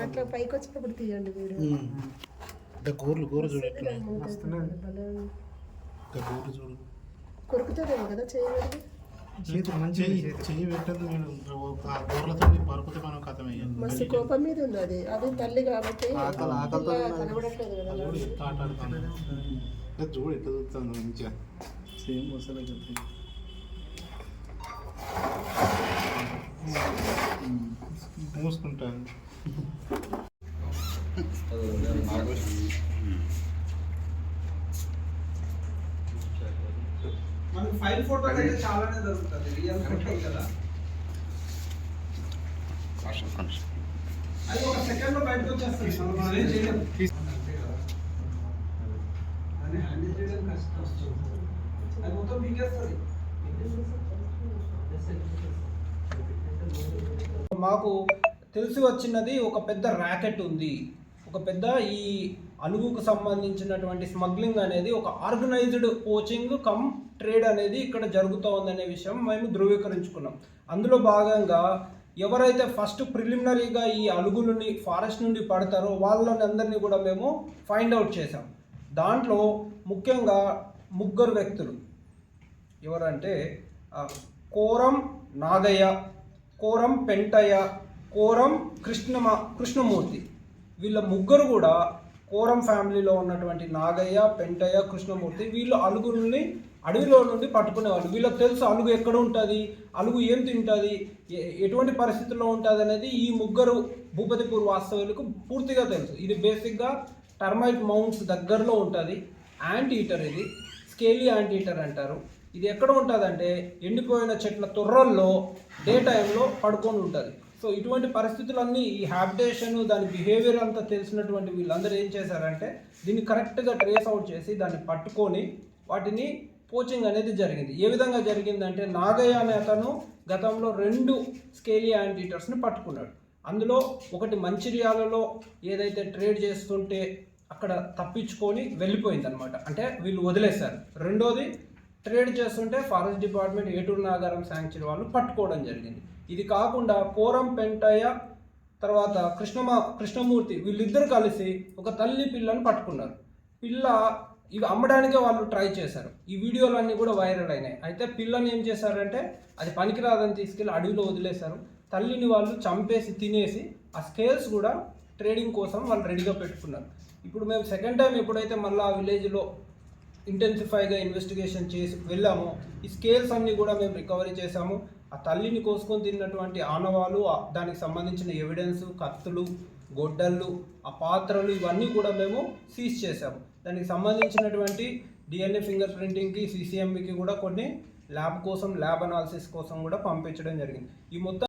అట్లా పైకి వచ్చినప్పుడు తీయండి వీడియో. కూరలు చూడు కొరుకుతుందేమో కదా చేయబడి చెయ్యి పెట్టదు. కూరలతో పరుపుతో మనం కథ మస్తు కోపం మీద ఉంది అది. అది తల్లి కాబట్టి కనబడట్లేదు కదా. చూడు ఎట్లా చూస్తాను మంచిగా సేమ్ మసాలా మూసుకుంటాను. మనకి ఫైల్ ఫోటో అయితే చాలానే దొరుకుతుంది, రియల్ ఫోటో కదా. అది ఒక సెకండ్ లో బయటకు వచ్చేస్తుంది, మనం ఏం చేయలేము. అని హ్యాండిల్ చేయడం కష్టం, అది మొత్తం పీకేస్తుంది. మాకు తెలిసి వచ్చినది ఒక పెద్ద ర్యాకెట్ ఉంది, ఒక పెద్ద ఈ అలుగుకు సంబంధించినటువంటి స్మగ్లింగ్ అనేది ఒక ఆర్గనైజ్డ్ పోచింగ్ కమ్ ట్రేడ్ అనేది ఇక్కడ జరుగుతూ ఉందనే విషయం మేము ధృవీకరించుకున్నాం. అందులో భాగంగా ఎవరైతే ఫస్ట్ ప్రిలిమినరీగా ఈ అలుగులని ఫారెస్ట్ నుండి పడతారో వాళ్ళని అందరినీ కూడా మేము ఫైండ్ అవుట్ చేసాం. దాంట్లో ముఖ్యంగా ముగ్గురు వ్యక్తులు ఎవరంటే కోరం నాగయ్య, కోరం పెంటయ్య, కోరం కృష్ణమూర్తి. వీళ్ళ ముగ్గురు కూడా కోరం ఫ్యామిలీలో ఉన్నటువంటి నాగయ్య, పెంటయ్య, కృష్ణమూర్తి. వీళ్ళు అలుగుల్ని అడవిలో నుండి పట్టుకునేవాళ్ళు. వీళ్ళకి తెలుసు అలుగు ఎక్కడ ఉంటుంది, అలుగు ఏం తింటుంది, ఎటువంటి పరిస్థితుల్లో ఉంటుంది అనేది ఈ ముగ్గురు భూపతిపూర్ వాస్తవ్యులకు పూర్తిగా తెలుసు. ఇది బేసిక్గా టర్మైట్ మౌంట్స్ దగ్గరలో ఉంటుంది. యాంట్ ఈటర్, ఇది స్కేలీ యాంట్ ఈటర్ అంటారు. ఇది ఎక్కడ ఉంటుందంటే ఎండిపోయిన చెట్ల తొర్రల్లో డే టైంలో పడుకొని ఉంటుంది. సో ఇటువంటి పరిస్థితులన్నీ ఈ హ్యాబిటేషన్ దాని బిహేవియర్ అంతా తెలిసినటువంటి వీళ్ళందరూ ఏం చేశారంటే దీన్ని కరెక్ట్గా ట్రేస్ అవుట్ చేసి దాన్ని పట్టుకొని వాటిని పోచింగ్ అనేది జరిగింది. ఏ విధంగా జరిగిందంటే నాగయ్య అనే అతను గతంలో 2 స్కేలీ యాంట్ ఈటర్స్ని పట్టుకున్నాడు. అందులో ఒకటి మంచిర్యాలలో ఏదైతే ట్రేడ్ చేస్తుంటే అక్కడ తప్పించుకొని వెళ్ళిపోయింది అనమాట, అంటే వీళ్ళు వదిలేశారు. రెండోది ట్రేడ్ చేస్తుంటే ఫారెస్ట్ డిపార్ట్మెంట్ ఏటూరు నాగారం శాంక్చురీ వాళ్ళు పట్టుకోవడం జరిగింది. ఇది కాకుండా కోరం పెంటయ్య తర్వాత కృష్ణమూర్తి వీళ్ళిద్దరు కలిసి ఒక తల్లి పిల్లని పట్టుకున్నారు. పిల్ల ఇవి అమ్మడానికే వాళ్ళు ట్రై చేశారు. ఈ వీడియోలన్నీ కూడా వైరల్ అయినాయి. అయితే పిల్లని ఏం చేశారంటే అది పనికిరాదని తీసుకెళ్ళి అడవిలో వదిలేశారు. తల్లిని వాళ్ళు చంపేసి తినేసి ఆ స్కేల్స్ కూడా ట్రేడింగ్ కోసం వాళ్ళు రెడీగా పెట్టుకున్నారు. ఇప్పుడు మేము సెకండ్ టైం ఎప్పుడైతే మళ్ళీ ఆ విలేజ్లో ఇంటెన్సిఫైగా ఇన్వెస్టిగేషన్ చేసి వెళ్ళాము, ఈ స్కేల్స్ అన్నీ కూడా మేము రికవరీ చేసాము. ఆ తల్లిని కోసుకొని తిన్నటువంటి ఆనవాళ్ళు, దానికి సంబంధించిన ఎవిడెన్స్, కత్తులు, గొడ్డళ్ళు, ఆ పాత్రలు ఇవన్నీ కూడా మేము సీజ్ చేసాము. దానికి సంబంధించినటువంటి డిఎన్ఏ ఫింగర్ ప్రింటింగ్కి, సిసిఎంబికి కూడా కొన్ని ల్యాబ్ అనాలిసిస్ కోసం కూడా పంపించడం జరిగింది. ఈ మొత్తం